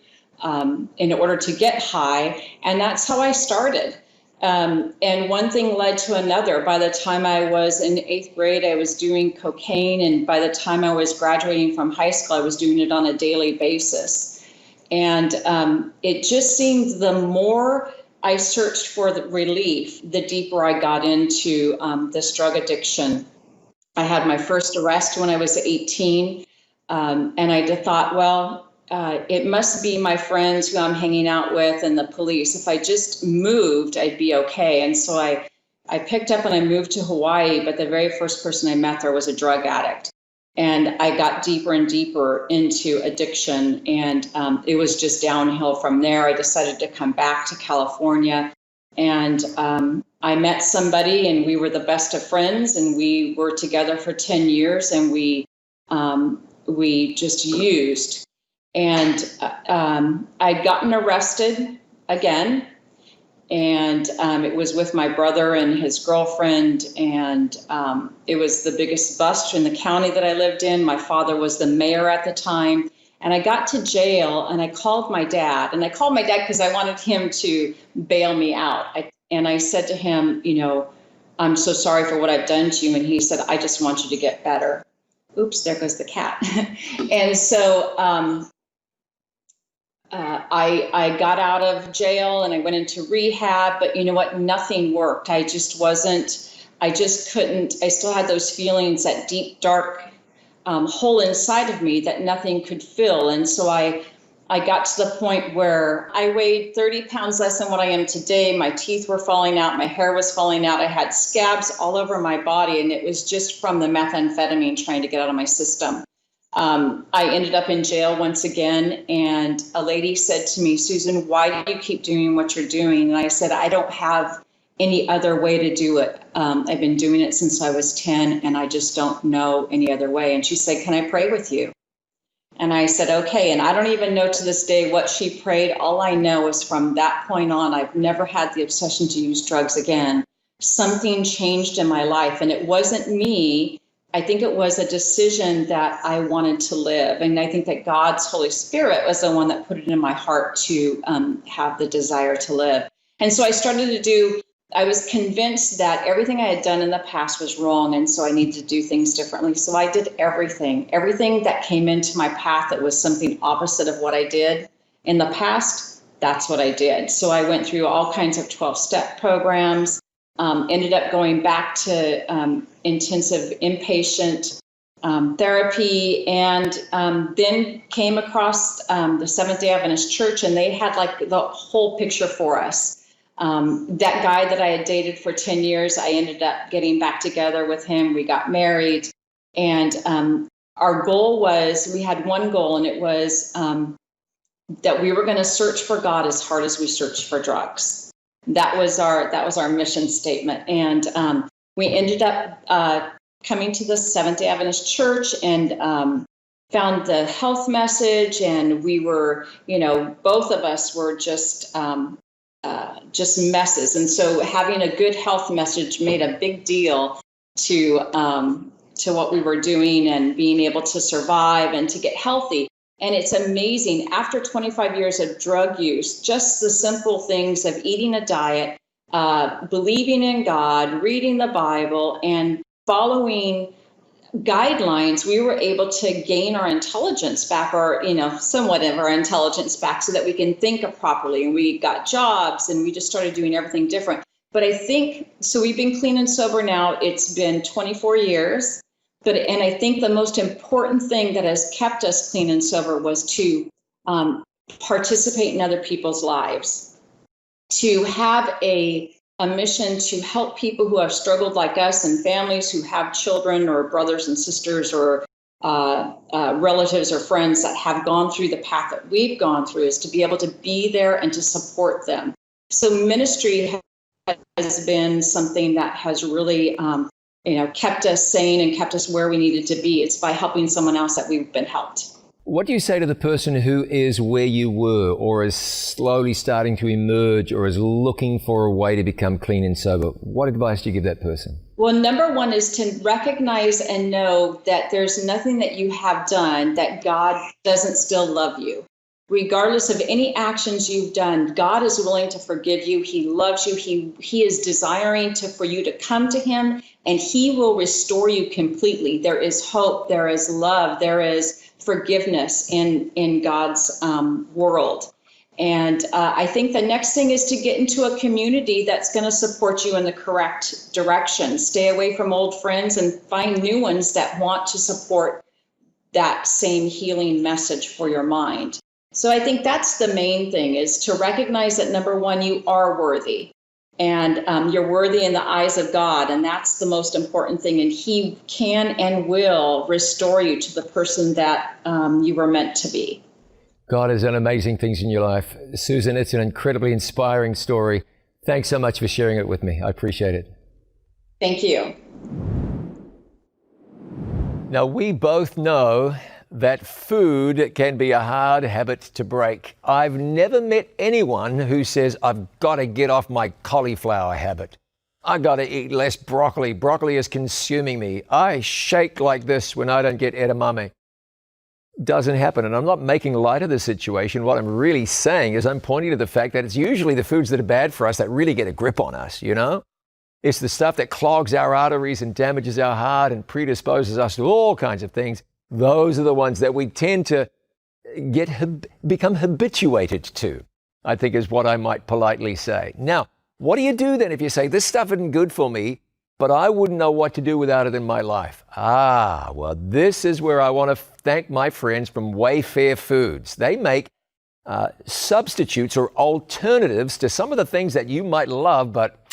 get high. And that's how I started. And one thing led to another. By the time I was in 8th grade, I was doing cocaine. And by the time I was graduating from high school, I was doing it on a daily basis. And it just seemed the more I searched for the relief, the deeper I got into this drug addiction. I had my first arrest when I was 18. And I just thought, well, it must be my friends who I'm hanging out with and the police. If I just moved, I'd be okay. And so I picked up and I moved to Hawaii, but the very first person I met there was a drug addict. And I got deeper and deeper into addiction, and it was just downhill from there. I decided to come back to California, and I met somebody, and we were the best of friends, and we were together for 10 years, and we just used. And I'd gotten arrested again, and it was with my brother and his girlfriend, and it was the biggest bust in the county that I lived in. My father was the mayor at the time, and I got to jail, and I called my dad, because I wanted him to bail me out. And I said to him, I'm so sorry for what I've done to you. And he said, I just want you to get better. Oops, there goes the cat. And so I got out of jail and I went into rehab, but you know what? Nothing worked. I just couldn't, I still had those feelings, that deep, dark hole inside of me that nothing could fill. And so I got to the point where I weighed 30 pounds less than what I am today. My teeth were falling out. My hair was falling out. I had scabs all over my body, and it was just from the methamphetamine trying to get out of my system. I ended up in jail once again, and a lady said to me, Susan, why do you keep doing what you're doing? And I said, I don't have any other way to do it. I've been doing it since I was 10, and I just don't know any other way. And she said, can I pray with you? And I said, okay. And I don't even know to this day what she prayed. All I know is from that point on, I've never had the obsession to use drugs again. Something changed in my life, and it wasn't me. I think it was a decision that I wanted to live. And I think that God's Holy Spirit was the one that put it in my heart to have the desire to live. And so I I was convinced that everything I had done in the past was wrong. And so I needed to do things differently. So I did everything that came into my path that was something opposite of what I did in the past. That's what I did. So I went through all kinds of 12-step programs. Ended up going back to intensive inpatient therapy, and then came across the Seventh-day Adventist Church, and they had like the whole picture for us. That guy that I had dated for 10 years, I ended up getting back together with him. We got married, and our goal was, we had one goal, and it was that we were going to search for God as hard as we searched for drugs. That was our mission statement. And we ended up coming to the Seventh-day Adventist Church and found the health message. And we were, both of us were just messes. And so having a good health message made a big deal to what we were doing and being able to survive and to get healthy. And it's amazing. After 25 years of drug use, just the simple things of eating a diet, believing in God, reading the Bible, and following guidelines, we were able to gain our intelligence back, or, somewhat of our intelligence back, so that we can think properly. And we got jobs and we just started doing everything different. But I think, so we've been clean and sober now, it's been 24 years. And I think the most important thing that has kept us clean and sober was to participate in other people's lives, to have a mission to help people who have struggled like us, and families who have children or brothers and sisters or relatives or friends that have gone through the path that we've gone through, is to be able to be there and to support them. So ministry has been something that has really kept us sane and kept us where we needed to be. It's by helping someone else that we've been helped. What do you say to the person who is where you were, or is slowly starting to emerge, or is looking for a way to become clean and sober? What advice do you give that person? Well, number one is to recognize and know that there's nothing that you have done that God doesn't still love you. Regardless of any actions you've done, God is willing to forgive you. He loves you. He is desiring for you to come to him, and he will restore you completely. There is hope. There is love. There is forgiveness in God's world. And I think the next thing is to get into a community that's going to support you in the correct direction. Stay away from old friends and find new ones that want to support that same healing message for your mind. So I think that's the main thing, is to recognize that, number one, you are worthy, and you're worthy in the eyes of God. And that's the most important thing. And he can and will restore you to the person that you were meant to be. God has done amazing things in your life. Susan, it's an incredibly inspiring story. Thanks so much for sharing it with me. I appreciate it. Thank you. Now, we both know that food can be a hard habit to break. I've never met anyone who says, I've got to get off my cauliflower habit. I got to eat less broccoli. Broccoli is consuming me. I shake like this when I don't get edamame. Doesn't happen. And I'm not making light of the situation. What I'm really saying is I'm pointing to the fact that it's usually the foods that are bad for us that really get a grip on us, It's the stuff that clogs our arteries and damages our heart and predisposes us to all kinds of things. Those are the ones that we tend to become habituated to, I think is what I might politely say. Now, what do you do then if you say, this stuff isn't good for me, but I wouldn't know what to do without it in my life? Well, this is where I want to thank my friends from Wayfair Foods. They make substitutes or alternatives to some of the things that you might love, but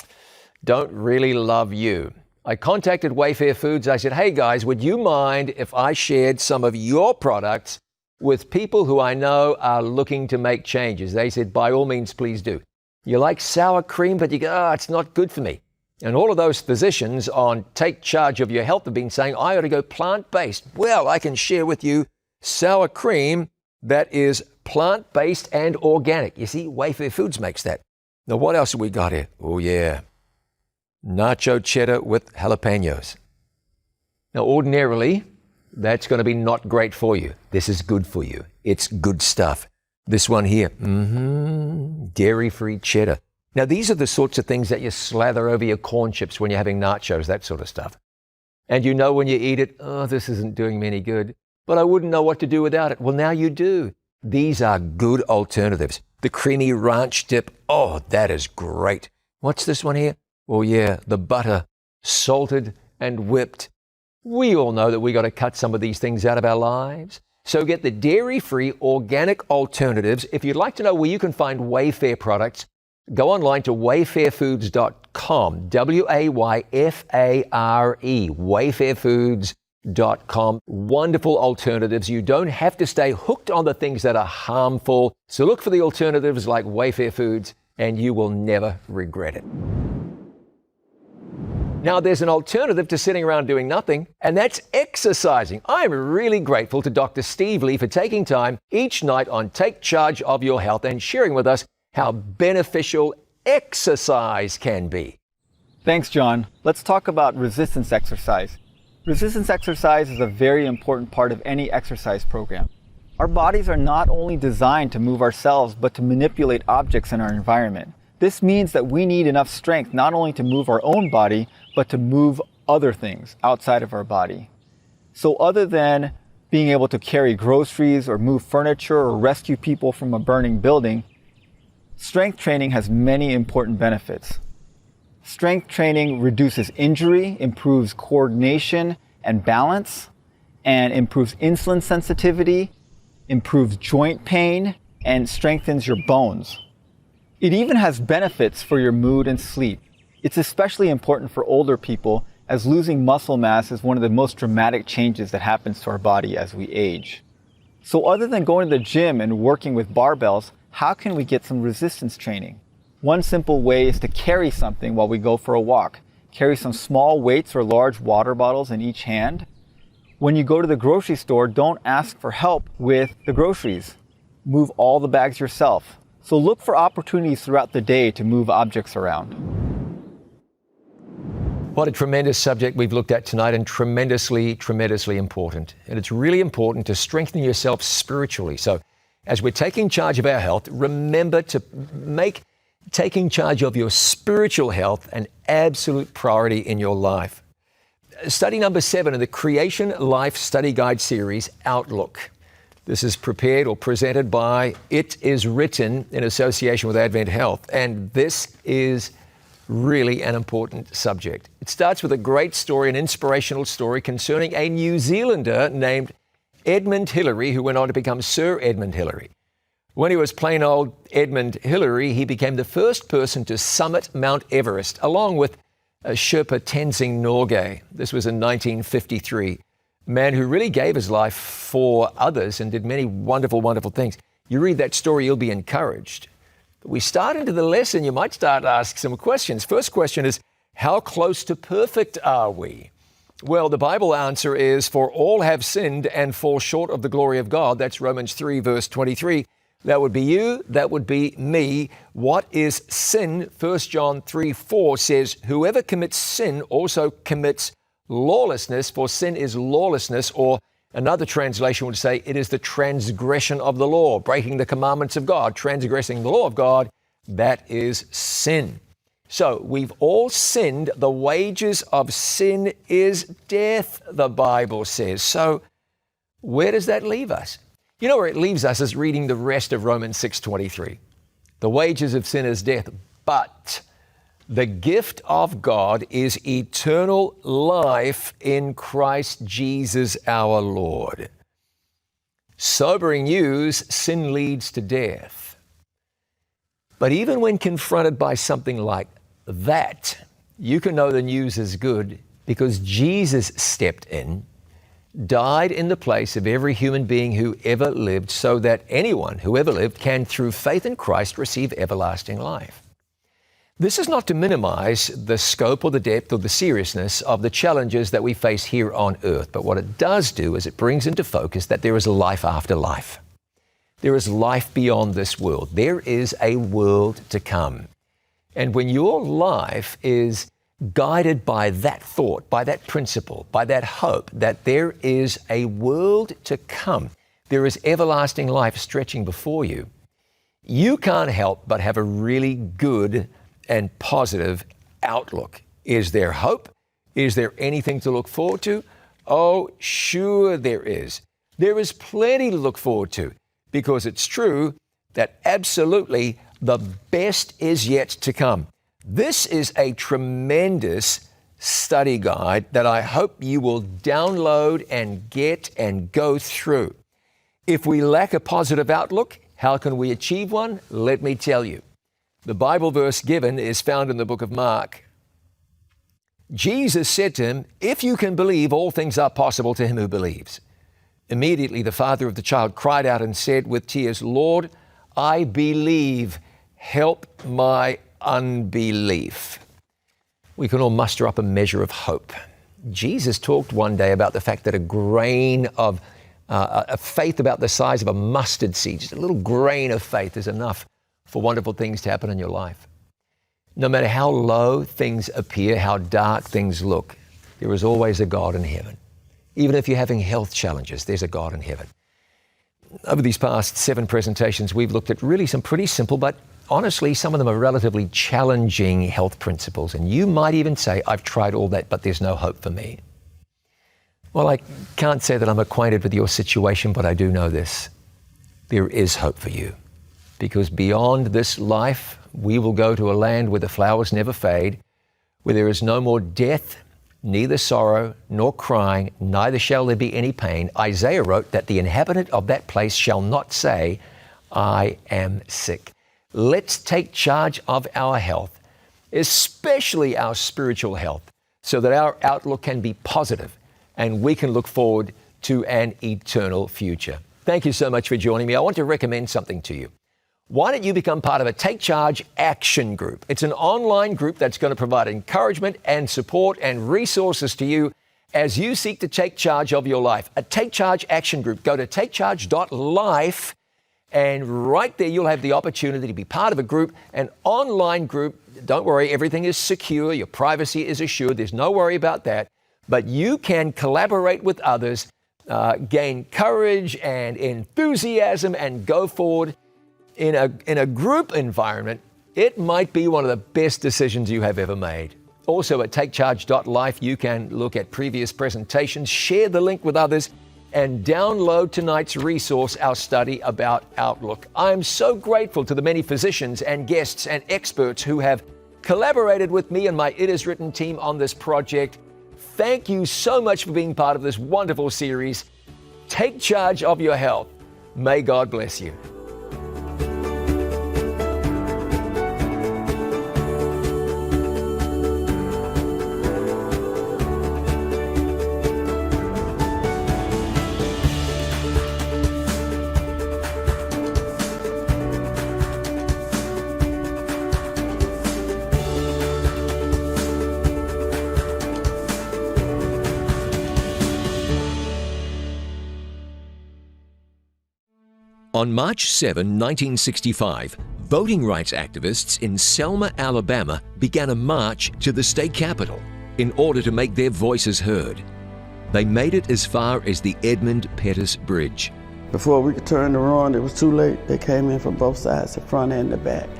don't really love you. I contacted Wayfair Foods. I said, hey guys, would you mind if I shared some of your products with people who I know are looking to make changes? They said, by all means, please do. You like sour cream, but you go, it's not good for me. And all of those physicians on Take Charge of Your Health have been saying, I ought to go plant-based. Well, I can share with you sour cream that is plant-based and organic. You see, Wayfair Foods makes that. Now, what else have we got here? Oh, yeah. Nacho cheddar with jalapenos. Now, ordinarily, that's going to be not great for you. This is good for you. It's good stuff. This one here, dairy-free cheddar. Now, these are the sorts of things that you slather over your corn chips when you're having nachos, that sort of stuff. And you know when you eat it, this isn't doing me any good, but I wouldn't know what to do without it. Well, now you do. These are good alternatives. The creamy ranch dip, that is great. What's this one here? Oh yeah, the butter, salted and whipped. We all know that we got to cut some of these things out of our lives. So get the dairy-free organic alternatives. If you'd like to know where you can find Wayfair products, go online to wayfairfoods.com, W-A-Y-F-A-R-E, wayfairfoods.com. Wonderful alternatives. You don't have to stay hooked on the things that are harmful. So look for the alternatives like Wayfair Foods, and you will never regret it. Now, there's an alternative to sitting around doing nothing, and that's exercising. I'm really grateful to Dr. Steve Lee for taking time each night on Take Charge of Your Health and sharing with us how beneficial exercise can be. Thanks, John. Let's talk about resistance exercise. Resistance exercise is a very important part of any exercise program. Our bodies are not only designed to move ourselves, but to manipulate objects in our environment. This means that we need enough strength not only to move our own body, but to move other things outside of our body. So other than being able to carry groceries or move furniture or rescue people from a burning building, strength training has many important benefits. Strength training reduces injury, improves coordination and balance, and improves insulin sensitivity, improves joint pain, and strengthens your bones. It even has benefits for your mood and sleep. It's especially important for older people, as losing muscle mass is one of the most dramatic changes that happens to our body as we age. So other than going to the gym and working with barbells, how can we get some resistance training? One simple way is to carry something while we go for a walk. Carry some small weights or large water bottles in each hand. When you go to the grocery store, don't ask for help with the groceries. Move all the bags yourself. So look for opportunities throughout the day to move objects around. What a tremendous subject we've looked at tonight, and tremendously, tremendously important. And it's really important to strengthen yourself spiritually. So as we're taking charge of our health, remember to make taking charge of your spiritual health an absolute priority in your life. Study number 7 in the Creation Life Study Guide series, Outlook. This is prepared or presented by It Is Written in association with Advent Health. And this is really an important subject. It starts with a great story, an inspirational story concerning a New Zealander named Edmund Hillary, who went on to become Sir Edmund Hillary. When he was plain old Edmund Hillary, he became the first person to summit Mount Everest, along with Sherpa Tenzing Norgay. This was in 1953. A man who really gave his life for others and did many wonderful, wonderful things. You read that story, you'll be encouraged. But we start into the lesson, you might start to ask some questions. First question is, how close to perfect are we? Well, the Bible answer is, for all have sinned and fall short of the glory of God. That's Romans 3, verse 23. That would be you, that would be me. What is sin? 1 John 3:4 says, whoever commits sin also commits lawlessness, for sin is lawlessness, or another translation would say it is the transgression of the law, breaking the commandments of God, transgressing the law of God. That is sin. So we've all sinned. The wages of sin is death, the Bible says. So where does that leave us? You know where it leaves us is reading the rest of Romans 6:23. The wages of sin is death, but the gift of God is eternal life in Christ Jesus our Lord. Sobering news, sin leads to death. But even when confronted by something like that, you can know the news is good because Jesus stepped in, died in the place of every human being who ever lived, so that anyone who ever lived can, through faith in Christ, receive everlasting life. This is not to minimize the scope or the depth or the seriousness of the challenges that we face here on earth, but what it does do is it brings into focus that there is a life after life. There is life beyond this world. There is a world to come. And when your life is guided by that thought, by that principle, by that hope that there is a world to come, there is everlasting life stretching before you, you can't help but have a really good and positive outlook. Is there hope? Is there anything to look forward to? Oh, sure there is. There is plenty to look forward to, because it's true that absolutely the best is yet to come. This is a tremendous study guide that I hope you will download and get and go through. If we lack a positive outlook, how can we achieve one? Let me tell you. The Bible verse given is found in the book of Mark. Jesus said to him, if you can believe, all things are possible to him who believes. Immediately the father of the child cried out and said with tears, Lord, I believe, help my unbelief. We can all muster up a measure of hope. Jesus talked one day about the fact that a grain of a faith about the size of a mustard seed, just a little grain of faith, is enough for wonderful things to happen in your life. No matter how low things appear, how dark things look, there is always a God in heaven. Even if you're having health challenges, there's a God in heaven. over these past 7 presentations, we've looked at really some pretty simple, but honestly, some of them are relatively challenging health principles. And you might even say, I've tried all that, but there's no hope for me. Well, I can't say that I'm acquainted with your situation, but I do know this. There is hope for you. Because beyond this life, we will go to a land where the flowers never fade, where there is no more death, neither sorrow nor crying, neither shall there be any pain. Isaiah wrote that the inhabitant of that place shall not say, I am sick. Let's take charge of our health, especially our spiritual health, so that our outlook can be positive and we can look forward to an eternal future. Thank you so much for joining me. I want to recommend something to you. Why don't you become part of a Take Charge Action Group? It's an online group that's going to provide encouragement and support and resources to you as you seek to take charge of your life. A Take Charge Action Group. Go to takecharge.life, and right there you'll have the opportunity to be part of a group, an online group. Don't worry, everything is secure. Your privacy is assured. There's no worry about that. But you can collaborate with others, gain courage and enthusiasm, and go forward. In a group environment, it might be one of the best decisions you have ever made. Also at takecharge.life, you can look at previous presentations, share the link with others, and download tonight's resource, our study about Outlook. I'm so grateful to the many physicians and guests and experts who have collaborated with me and my It Is Written team on this project. Thank you so much for being part of this wonderful series. Take charge of your health. May God bless you. On March 7, 1965, voting rights activists in Selma, Alabama began a march to the state capitol in order to make their voices heard. They made it as far as the Edmund Pettus Bridge. Before we could turn around, it was too late. They came in from both sides, the front and the back,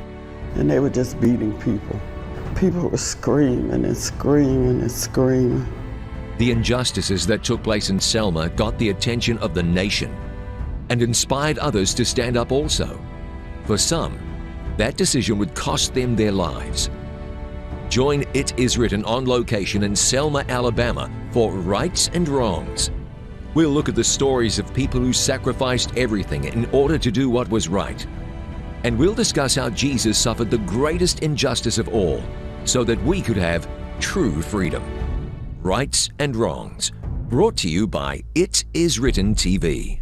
and they were just beating people. People were screaming and screaming and screaming. The injustices that took place in Selma got the attention of the nation and inspired others to stand up also. For some, that decision would cost them their lives. Join It Is Written on location in Selma, Alabama for Rights and Wrongs. We'll look at the stories of people who sacrificed everything in order to do what was right. And we'll discuss how Jesus suffered the greatest injustice of all so that we could have true freedom. Rights and Wrongs, brought to you by It Is Written TV.